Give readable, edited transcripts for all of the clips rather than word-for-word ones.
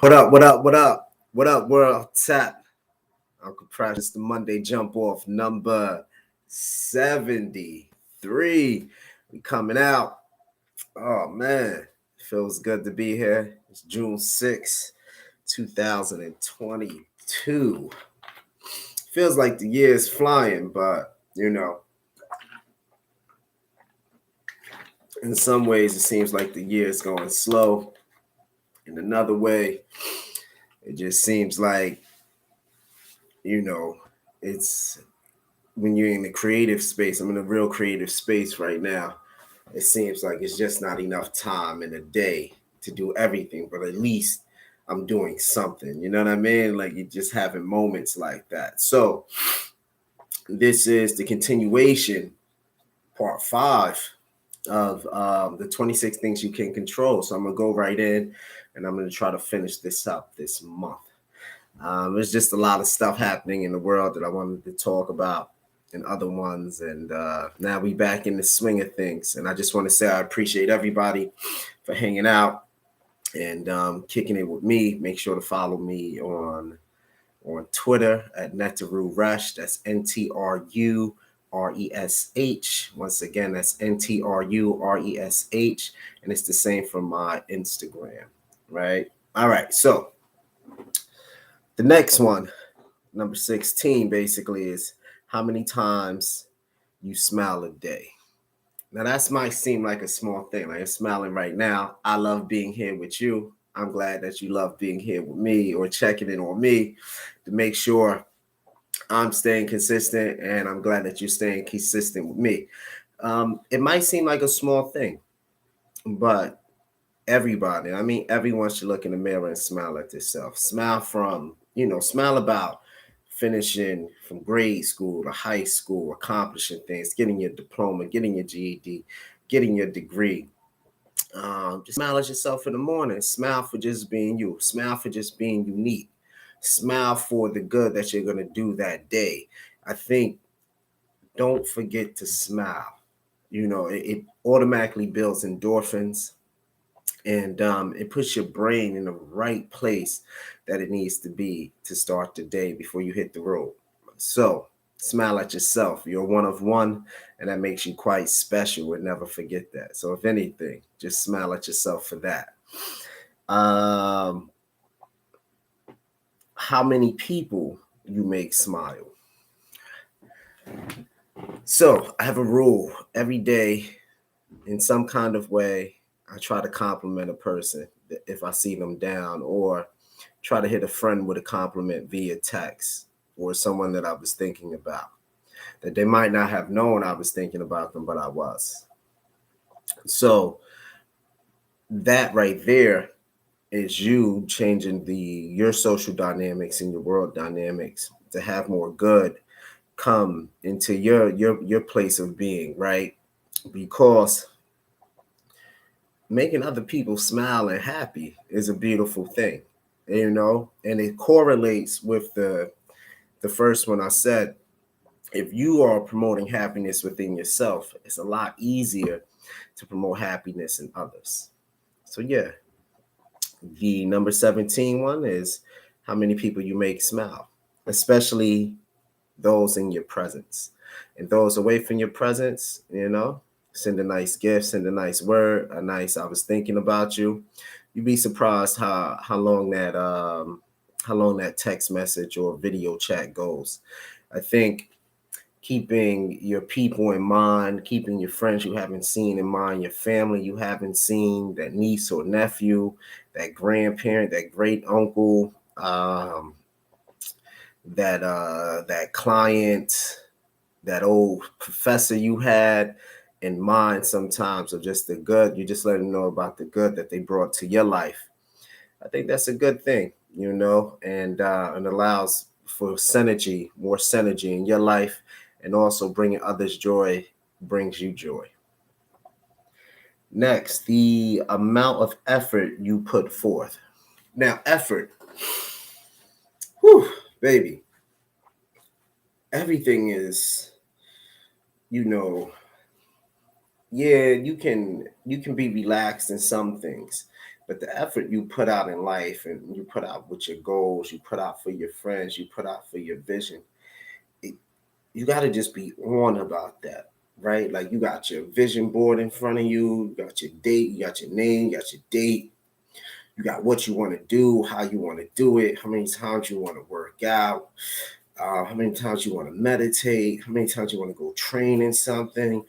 What up? What up? What up? What up, world? Tap. Uncle Precious, the Monday jump off number 73. We coming out. Oh, man. Feels good to be here. It's June 6th, 2022. Feels like the year is flying, but, in some ways, it seems like the year is going slow. In another way, it just seems like, you know, it's when you're in the creative space. I'm in a real creative space right now. It seems like it's just not enough time in a day to do everything, but at least I'm doing something. You know what I mean? Like you're just having moments like that. So this is the continuation, part 5 of the 26 things you can control. So I'm gonna go right in, and I'm gonna try to finish this up this month. There's just a lot of stuff happening in the world that I wanted to talk about and other ones. And now we back in the swing of things. And I just want to say I appreciate everybody for hanging out and kicking it with me. Make sure to follow me on Twitter at Netaru Rush. That's NTRURESH. Once again, that's NTRURESH. And it's the same for my Instagram, right? All right. So the next one, number 16, basically is how many times you smile a day. Now, that might seem like a small thing. Like I'm smiling right now. I love being here with you. I'm glad that you love being here with me or checking in on me to make sure I'm staying consistent. And I'm glad that you're staying consistent with me. It might seem like a small thing, but everybody, I mean, everyone should look in the mirror and smile at themselves. Smile about finishing from grade school to high school, accomplishing things, getting your diploma, getting your GED, getting your degree. Just smile at yourself in the morning. Smile for just being you. Smile for just being unique. Smile for the good that you're going to do that day. I think don't forget to smile. It automatically builds endorphins, and it puts your brain in the right place that it needs to be to start the day before you hit the road. So smile at yourself. You're one of one, and that makes you quite special. We'll never forget that. So if anything, just smile at yourself for that. um how many people you make smile? So I have a rule every day. In some kind of way, I try to compliment a person if I see them down, or try to hit a friend with a compliment via text, or someone that I was thinking about that they might not have known I was thinking about them, but I was. So that right there is you changing your social dynamics and your world dynamics to have more good come into your place of being, right? Because making other people smile and happy is a beautiful thing, and it correlates with the first one I said. If you are promoting happiness within yourself, it's a lot easier to promote happiness in others. So yeah, the number 17 one is how many people you make smile, especially those in your presence. And those away from your presence, send a nice gift, send a nice word, a nice "I was thinking about you." You'd be surprised how long that text message or video chat goes. I think keeping your people in mind, keeping your friends you haven't seen in mind, your family you haven't seen, that niece or nephew, that grandparent, that great uncle, that client, that old professor you had in mind sometimes, of just the good. You just let them know about the good that they brought to your life. I think that's a good thing, and allows for synergy, more synergy in your life, and also bringing others joy brings you joy. Next, the amount of effort you put forth. Now, effort, whew, baby, everything is, you know, yeah, you can be relaxed in some things, But the effort you put out in life and you put out with your goals, you put out for your friends, you put out for your vision, it, you got to just be on about that, right? Like you got your vision board in front of you, you got your date, you got your name, you got your date, you got what you want to do, how you want to do it, how many times you want to work out, how many times you want to meditate, how many times you want to go train in something,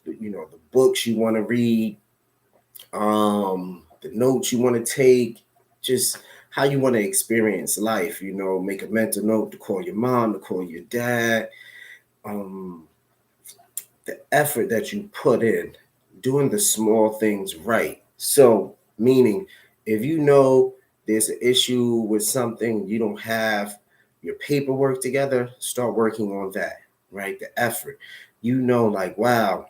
the books you want to read, the notes you want to take, just how you want to experience life. Make a mental note to call your mom, to call your dad. Um, the effort that you put in doing the small things right. So, meaning, if you know there's an issue with something, you don't have your paperwork together, start working on that, right? The effort. Like, wow,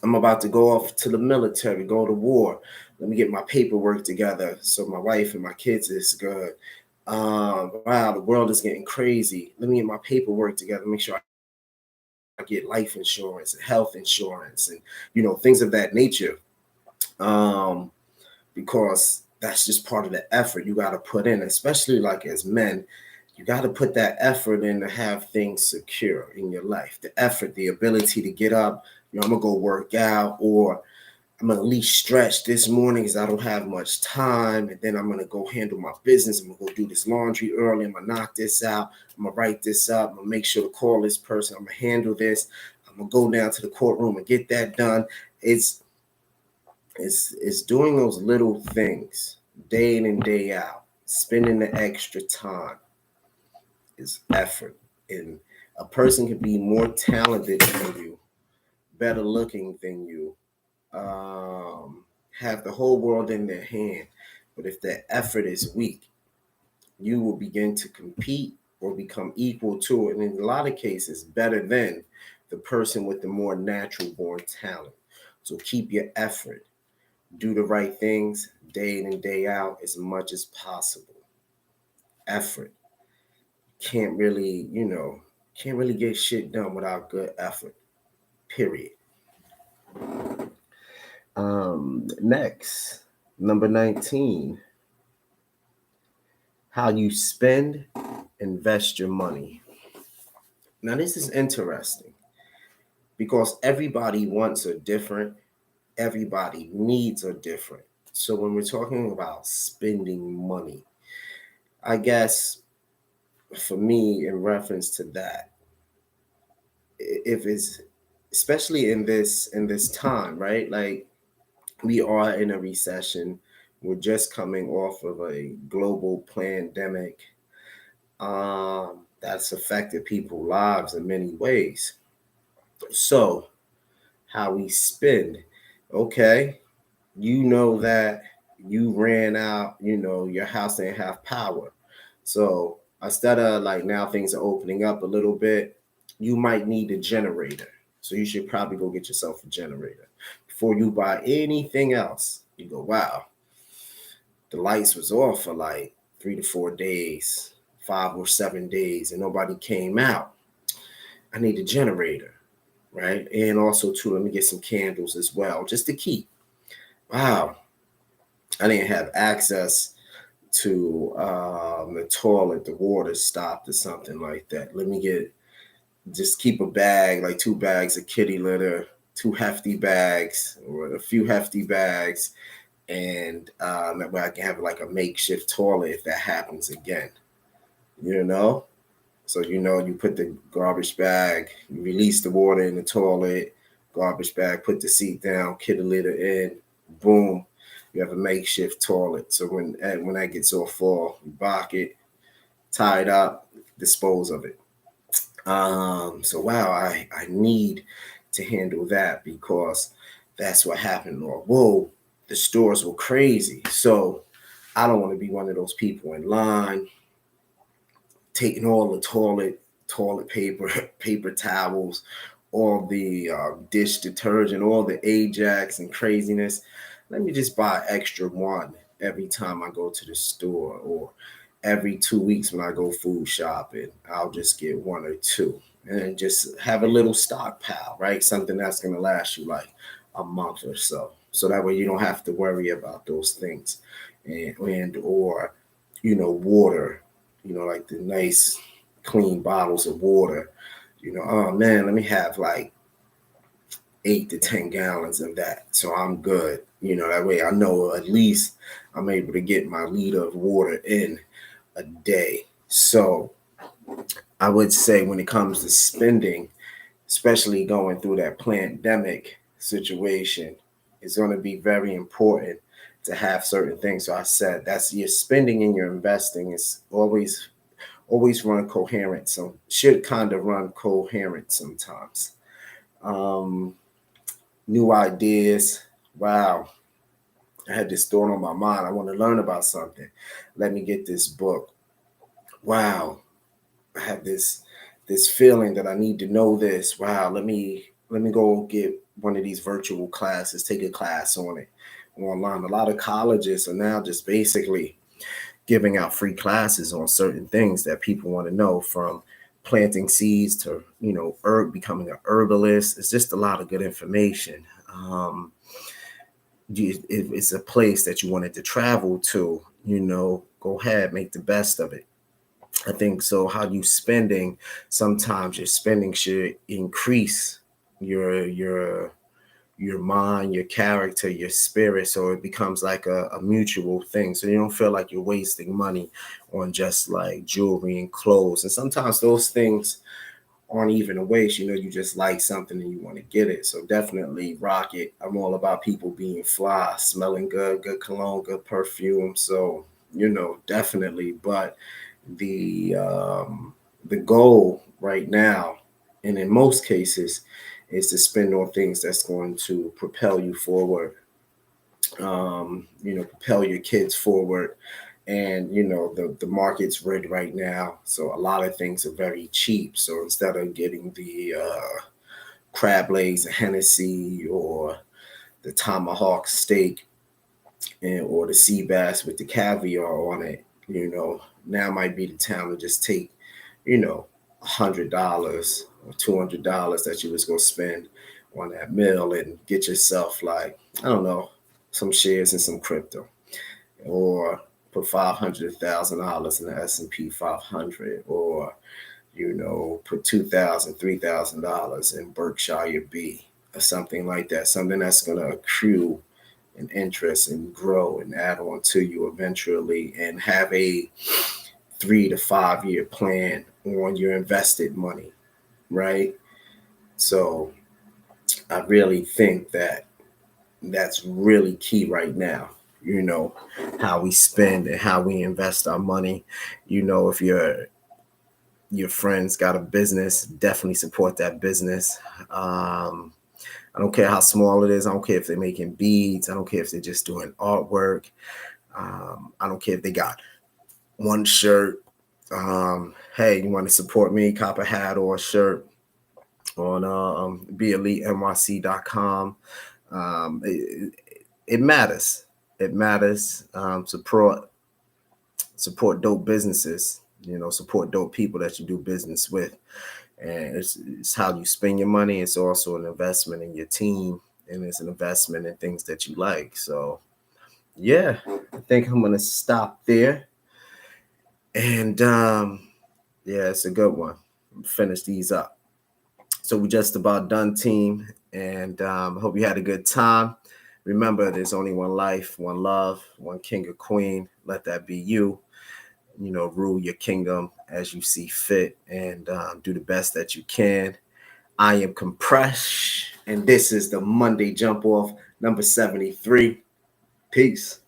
I'm about to go off to the military, go to war. Let me get my paperwork together so my wife and my kids is good. Wow, the world is getting crazy. Let me get my paperwork together, make sure I get life insurance and health insurance and things of that nature. Um, because that's just part of the effort you got to put in, especially like as men. You got to put that effort in to have things secure in your life. The effort, the ability to get up, I'm gonna go work out, or I'm gonna at least stretch this morning because I don't have much time, and then I'm gonna go handle my business. I'm gonna go do this laundry early. I'm gonna knock this out. I'm gonna write this up. I'm gonna make sure to call this person. I'm gonna handle this. I'm gonna go down to the courtroom and get that done. It's doing those little things day in and day out, spending the extra time is effort. And a person can be more talented than you, better looking than you, have the whole world in their hand. But if their effort is weak, you will begin to compete or become equal to, and in a lot of cases, better than the person with the more natural born talent. So keep your effort. Do the right things day in and day out as much as possible. Effort. Can't really get shit done without good effort. Period. Next, number 19, how you spend, invest your money. Now, this is interesting because everybody wants are different, everybody needs are different. So, when we're talking about spending money, I guess for me, in reference to that, if it's especially in this time, right? Like we are in a recession. We're just coming off of a global pandemic that's affected people's lives in many ways. So, how we spend, okay, that you ran out, your house didn't have power. So, instead of like now things are opening up a little bit, you might need a generator. So, you should probably go get yourself a generator before you buy anything else. You go, wow, the lights was off for like 3 to 4 days, 5 or 7 days, and nobody came out. I need a generator, right? And also too, let me get some candles as well, just to keep. Wow, I didn't have access to the toilet, the water stopped or something like that. Let me just keep a bag, like 2 bags of kitty litter, 2 hefty bags, or a few hefty bags, and that way I can have like a makeshift toilet if that happens again. You know, so you put the garbage bag, you release the water in the toilet, garbage bag, put the seat down, kitty litter in, boom, you have a makeshift toilet. So when that gets all full, you block it, tie it up, dispose of it. So wow, I need to handle that because that's what happened. Or whoa, the stores were crazy. So I don't want to be one of those people in line taking all the toilet paper, paper towels, all the dish detergent, all the Ajax and craziness. Let me just buy extra one every time I go to the store, or every 2 weeks when I go food shopping. I'll just get one or two and just have a little stockpile, right? Something that's going to last you like a month or so. So that way you don't have to worry about those things, and or water, like the nice clean bottles of water. Oh man, let me have like 8 to 10 gallons of that, so I'm good. That way I know at least I'm able to get my liter of water in a day. So I would say when it comes to spending, especially going through that pandemic situation, it's going to be very important to have certain things. So I said that's your spending and your investing is always run coherent. So should kind of run coherent sometimes. Um, New ideas. Wow, I had this thought on my mind. I want to learn about something. Let me get this book. Wow, I have this feeling that I need to know this. Wow, let me go get one of these virtual classes, take a class on it online. A lot of colleges are now just basically giving out free classes on certain things that people want to know, from planting seeds to becoming an herbalist. It's just a lot of good information. If it's a place that you wanted to travel to, go ahead, make the best of it. I think so. How you spending? Sometimes your spending should increase your mind, your character, your spirit, so it becomes like a mutual thing. So you don't feel like you're wasting money on just like jewelry and clothes. And sometimes those things aren't even a waste. You just like something and you want to get it. So definitely rock it. I'm all about people being fly, smelling good, good cologne, good perfume. So definitely. But the goal right now, and in most cases, is to spend on things that's going to propel you forward, propel your kids forward. And the market's red right now, so a lot of things are very cheap. So instead of getting the crab legs and Hennessy, or the tomahawk steak, or the sea bass with the caviar on it, now might be the time to just take, $100 or $200 that you was gonna spend on that meal and get yourself, like, I don't know, some shares in some crypto, or put $500,000 in the S&P 500, or put $2,000, $3,000 in Berkshire B, or something like that. Something that's gonna accrue and interest and grow and add on to you eventually, and have a 3 to 5 year plan on your invested money, right? So I really think that that's really key right now. How we spend and how we invest our money. If your friends got a business, definitely support that business. I don't care how small it is. I don't care if they're making beads. I don't care if they're just doing artwork. I don't care if they got one shirt. Hey, you want to support me? Cop a hat or a shirt on BeEliteNYC.com. It matters. It matters. Support dope businesses. Support dope people that you do business with. And it's how you spend your money. It's also an investment in your team, and it's an investment in things that you like. So yeah, I think I'm gonna stop there. And yeah, it's a good one. Finish these up. So we're just about done, team. And I hope you had a good time. Remember, there's only one life, one love, one king or queen. Let that be you. Rule your kingdom as you see fit, and do the best that you can. I am Compress, and this is the Monday Jump Off number 73. Peace.